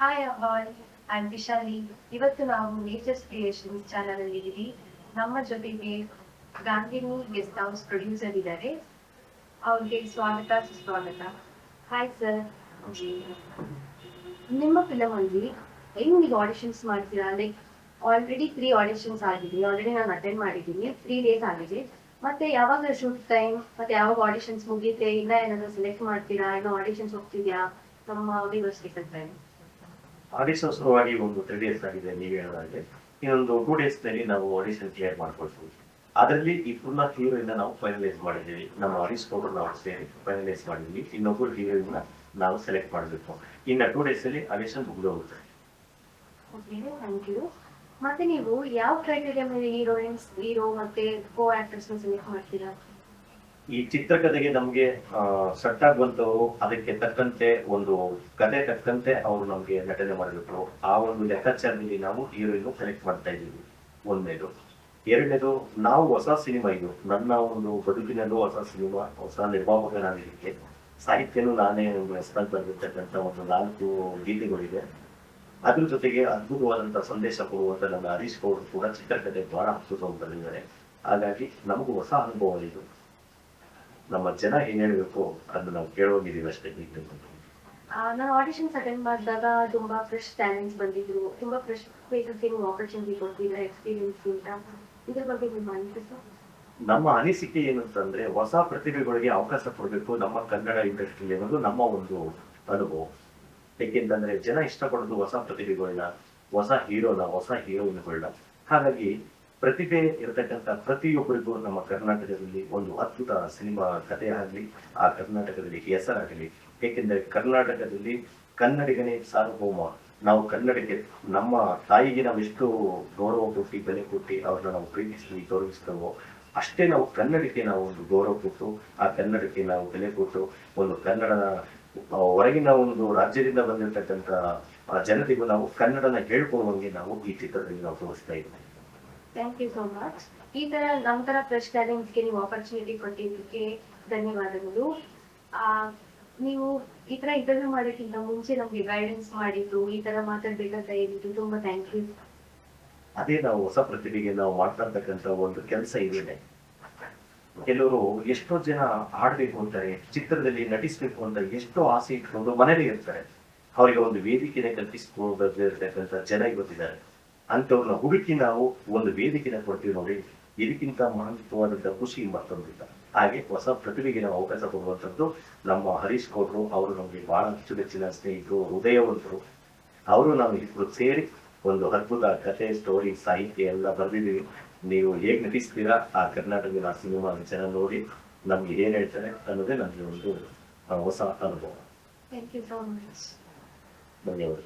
Hi all, I am Vishali. ಇವತ್ತು ನಾವು nature's creations channel ಅಲ್ಲಿ ಇದ್ದೀವಿ. ನಮ್ಮ ಜೊತೆಗೆ ಗಾಂಧಿನಿ ಗೆಸ್ಟ್ ಹೌಸ್ ಪ್ರೊಡ್ಯೂಸರ್ ಇದ್ದಾರೆ. ಅವ್ರಿಗೆ ಸ್ವಾಗತ ಸುಸ್ವಾಗತ. Hi sir. ನಿಮ್ಮ ಫಿಲಮ್ ಅಲ್ಲಿ ಹೆಂಗ್ ನೀವು ಆಡಿಷನ್ಸ್ ಮಾಡ್ತೀರಾ? ಲೈಕ್ ಆಲ್ರೆಡಿ 3 ಆಡಿಷನ್ಸ್ ಆಗಿದೆ. ಆಲ್ರೆಡಿ ನಾನು ಅಟೆಂಡ್ ಮಾಡಿದ್ದೀನಿ. 3 ಡೇಸ್ ಆಗಿದೆ. ಮತ್ತೆ ಯಾವಾಗ ಶೂಟ್ ಟೈಮ್ ಮತ್ತೆ ಯಾವಾಗ ಆಡಿಷನ್ಸ್ ಮುಗಿಯುತ್ತೆ? ಇಲ್ಲ ಏನಾದ್ರು ಸೆಲೆಕ್ಟ್ ಮಾಡ್ತೀರಾ? ಇನ್ನು ಆಡಿಷನ್ಸ್ ಹೋಗ್ತಿದ್ಯಾ? ನಮ್ಮ ವ್ಯೂವರ್ಸ್ಗೆ ಹೇಳ್ತಾ ಆಡಿಷನ್ ಶುರುವಾಗಿ ಒಂದು 3 ಡೇಸ್ ಆಗಿದೆ ನೀವು ಹೇಳಿದಾಗೆ. ಇನ್ನೊಂದು 2 ಡೇಸ್ ನಲ್ಲಿ ನಾವು ಆಡಿಷನ್ ಕ್ಲಿಯರ್ ಮಾಡ್ಕೊಳ್ತೀವಿ. ಅದರಲ್ಲಿ ಈ ಫುಲ್ ಹೀರೋಯಿನ್ ನಾವು ಫೈನಲೈಸ್ ಮಾಡಿದ್ದೀವಿ. ನಮ್ಮ ಹರೀಶ್ ಗೌಡ್ರು ನಾವು ಸೇರಿ ಫೈನಲೈಸ್ ಮಾಡಿದ್ವಿ. ಇನ್ನೊಬ್ಬರು ಹೀರೋಯಿನ್ ನಾವು ಸೆಲೆಕ್ಟ್ ಮಾಡಬೇಕು. ಇನ್ನು 2 ಡೇಸ್ ಅಲ್ಲಿ ಆಡಿಷನ್ ಮುಗಿದೋಗುತ್ತೆ. Thank you. ಮತ್ತೆ ನೀವು ಯಾವ ಕ್ರೈಟೀರಿಯಾ ಮೇಲೆ ಹೀರೋ ಮತ್ತೆ ಕೋ ಆಕ್ಟರ್ಸ್ ಸೆಲೆಕ್ಟ್ ಮಾಡ್ತೀರಾ? ಈ ಚಿತ್ರಕಥೆಗೆ ನಮ್ಗೆ ಸೆಟ್ ಆಗುವಂತವರು ಅದಕ್ಕೆ ತಕ್ಕಂತೆ ಒಂದು ಕತೆ ತಕ್ಕಂತೆ ಅವರು ನಮ್ಗೆ ನಟನೆ ಮಾಡಬೇಕು. ಆ ಒಂದು ಲೆಕ್ಕಾಚಾರದಲ್ಲಿ ನಾವು ಹೀರೋಯಿನ್ ಸೆಲೆಕ್ಟ್ ಮಾಡ್ತಾ ಇದ್ದೀವಿ. ಒಂದನೇದು. ಎರಡನೇದು, ನಾವು ಹೊಸ ಸಿನಿಮಾ ಇದು ನನ್ನ ಒಂದು ಬದುಕಿನಲ್ಲೂ ಹೊಸ ಸಿನಿಮಾ, ಹೊಸ ನಿರ್ಮಾಪಕನಾಗಲಿಕ್ಕೆ ಸಾಹಿತ್ಯನೂ ನಾನೇ ಹೆಸರಲ್ಲಿ ಬಂದಿರ್ತಕ್ಕಂಥ ಒಂದು 4 ಗೀತೆಗಳಿದೆ. ಅದ್ರ ಜೊತೆಗೆ ಅದ್ಭುತವಾದಂತ ಸಂದೇಶ ಕೊಡುವಂತ ನಮ್ಮ ಹರೀಶ್ ಗೌಡ್ರು ಕೂಡ ಚಿತ್ರಕಥೆ ಬಹಳ ಅದ್ಭುತವಾಗಿ ಬಂದಿದ್ದಾರೆ. ಹಾಗಾಗಿ ನಮಗೂ ಹೊಸ ಅನುಭವ ಇದು. ನಮ್ಮ ಜನ ಏನ್ ಹೇಳ್ಬೇಕು ಅದನ್ನ ನಾವು ಕೇಳೋಗಿದೀವಿ ಅಷ್ಟೇ. ನಾನು ಆಡಿಷನ್ಸ್ ಅಟೆಂಡ್ ಮಾಡಿದಾಗ ತುಂಬಾ ಫ್ರೆಶ್ ಟ್ಯಾಲೆಂಟ್ಸ್ ಬಂದಿದ್ರು. ತುಂಬಾ ಫ್ರೆಶ್ ಫೇಸಸ್ಗೆ ನೀವು ಆಪರ್ಚುನಿಟಿ ಕೊಡ್ತಿದ್ರೆ ಎಕ್ಸ್ಪೀರಿಯನ್ಸ್ ಅಂತ ಇದ್ರ ಬಗ್ಗೆ ನಿಮ್ಮ ಅನಿಸಿಕೆ? ನಮ್ಮ ಅನಿಸಿಕೆ ಏನಂತಂದ್ರೆ ಹೊಸ ಪ್ರತಿಭೆಗಳಿಗೆ ಅವಕಾಶ ಕೊಡಬೇಕು ನಮ್ಮ ಕನ್ನಡ ಇಂಡಸ್ಟ್ರಿ ಅನ್ನೋದು ನಮ್ಮ ಒಂದು ಅನುಭವ. ಯಾಕೆಂತಂದ್ರೆ ಜನ ಇಷ್ಟಪಡೋದು ಹೊಸ ಪ್ರತಿಭೆಗಳನ್ನ, ಹೊಸ ಹೀರೋನ, ಹೊಸ ಹೀರೋಯಿನ್ಗಳನ್ನ. ಹಾಗಾಗಿ ಪ್ರತಿಭೆ ಇರತಕ್ಕಂಥ ಪ್ರತಿಯೊಬ್ಬರಿಗೂ ನಮ್ಮ ಕರ್ನಾಟಕದಲ್ಲಿ ಒಂದು ಅದ್ಭುತ ಸಿನಿಮಾ ಕಥೆ ಆಗಲಿ, ಆ ಕರ್ನಾಟಕದಲ್ಲಿ ಹೆಸರಾಗಲಿ. ಏಕೆಂದರೆ ಕರ್ನಾಟಕದಲ್ಲಿ ಕನ್ನಡಿಗನೇ ಸಾರ್ವಭೌಮ. ನಾವು ಕನ್ನಡಕ್ಕೆ, ನಮ್ಮ ತಾಯಿಗೆ ನಾವು ಎಷ್ಟು ಗೌರವ ಕೊಟ್ಟು ಬೆಲೆ ಕೊಟ್ಟು ಅವ್ರನ್ನ ನಾವು ಪ್ರೀತಿಸಿ ಗೌರವಿಸ್ತೇವೋ ಅಷ್ಟೇ ನಾವು ಕನ್ನಡಕ್ಕೆ ನಾವು ಒಂದು ಗೌರವ ಕೊಟ್ಟು, ಆ ಕನ್ನಡಕ್ಕೆ ನಾವು ಬೆಲೆ ಕೊಟ್ಟು, ಒಂದು ಕನ್ನಡ ಹೊರಗಿನ ಒಂದು ರಾಜ್ಯದಿಂದ ಬಂದಿರತಕ್ಕಂಥ ಜನತೆಗೂ ನಾವು ಕನ್ನಡನ ಹೇಳ್ಕೊಳ್ಳುವಂಗೆ ನಾವು ಈ ಚಿತ್ರದಲ್ಲಿ ನಾವು ತೋರಿಸ್ತಾ ಇದ್ದೀವಿ. Thank you so much. ಈ ತರ ನಮ್ಮ ತರ ಫ್ರೆಶ್ ಟ್ಯಾಲೆಂಟ್ಸ್ಗೆ ನೀವು ಆಪರ್ಚುನಿಟಿ ಕೊಟ್ಟಿದ್ದಕ್ಕೆ ಧನ್ಯವಾದಗಳು. ನೀವು ಈ ತರ ಇಂಟರ್ವ್ಯೂ ಮಾಡೋಕ್ಕಿಂತ ಮುಂಚೆ ನಮ್ಗೆ ಗೈಡೆನ್ಸ್ ಮಾಡಿದ್ದು, ಈ ತರ ಮಾತಾಡ್ಬೇಕಂತ ಹೇಳಿದ್ದು ತುಂಬಾ ಥ್ಯಾಂಕ್ ಯು. ಅದೇ ನಾವು ಹೊಸ ಪ್ರತಿಭೆಗೆ ನಾವು ಮಾಡ್ತಾ ಇರ್ತಕ್ಕಂಥ ಒಂದು ಕೆಲಸ ಇದೆ. ಕೆಲವರು ಎಷ್ಟೋ ಜನ ಆಡ್ಬೇಕು ಅಂತಾರೆ, ಚಿತ್ರದಲ್ಲಿ ನಟಿಸ್ಬೇಕು ಅಂತ ಎಷ್ಟೋ ಆಸೆ ಇಟ್ಕೊಂಡು ಮನೇಲಿ ಇರ್ತಾರೆ. ಅವರಿಗೆ ಒಂದು ವೇದಿಕೆನ ಕಲ್ಪಿಸಿಕೊಂಡಿರ್ತಕ್ಕಂಥ ಜನ ಇವತ್ತಿದ್ದಾರೆ. ಅಂತವ್ರನ್ನ ಹುಡುಕಿ ನಾವು ಒಂದು ವೇದಿಕೆನ ಕೊಡ್ತೀವಿ ನೋಡಿ. ಇದಕ್ಕಿಂತ ಮಹತ್ವವಾದಂತ ಖುಷಿ ಮತ್ತೊಂದಿಲ್ಲ. ಹಾಗೆ ಹೊಸ ಪ್ರತಿಭೆಗೆ ನಾವು ಅವಕಾಶ ಕೊಡುವಂಥದ್ದು ನಮ್ಮ ಹರೀಶ್ ಗೌಡ್ರು. ಅವರು ನಮಗೆ ಬಹಳ ಅಚ್ಚುಮೆಚ್ಚಿನ ಸ್ನೇಹಿತರು, ಹೃದಯವಂತರು. ಅವರು ನಾವು ಇಬ್ಬರು ಸೇರಿ ಒಂದು ಅದ್ಭುತ ಕಥೆ, ಸ್ಟೋರಿ, ಸಾಹಿತ್ಯ ಎಲ್ಲ ಬರೆದಿದ್ದೀವಿ. ನೀವು ಹೇಗ್ ನಟಿಸ್ತೀರಾ ಆ ಕರ್ನಾಟಕದ ಸಿನಿಮಾ ಜನ ನೋಡಿ ನಮ್ಗೆ ಏನ್ ಹೇಳ್ತಾರೆ ಅನ್ನೋದೇ ನಮಗೆ ಒಂದು ಹೊಸ ಅನುಭವ. Thank you so much. ಧನ್ಯವಾದ.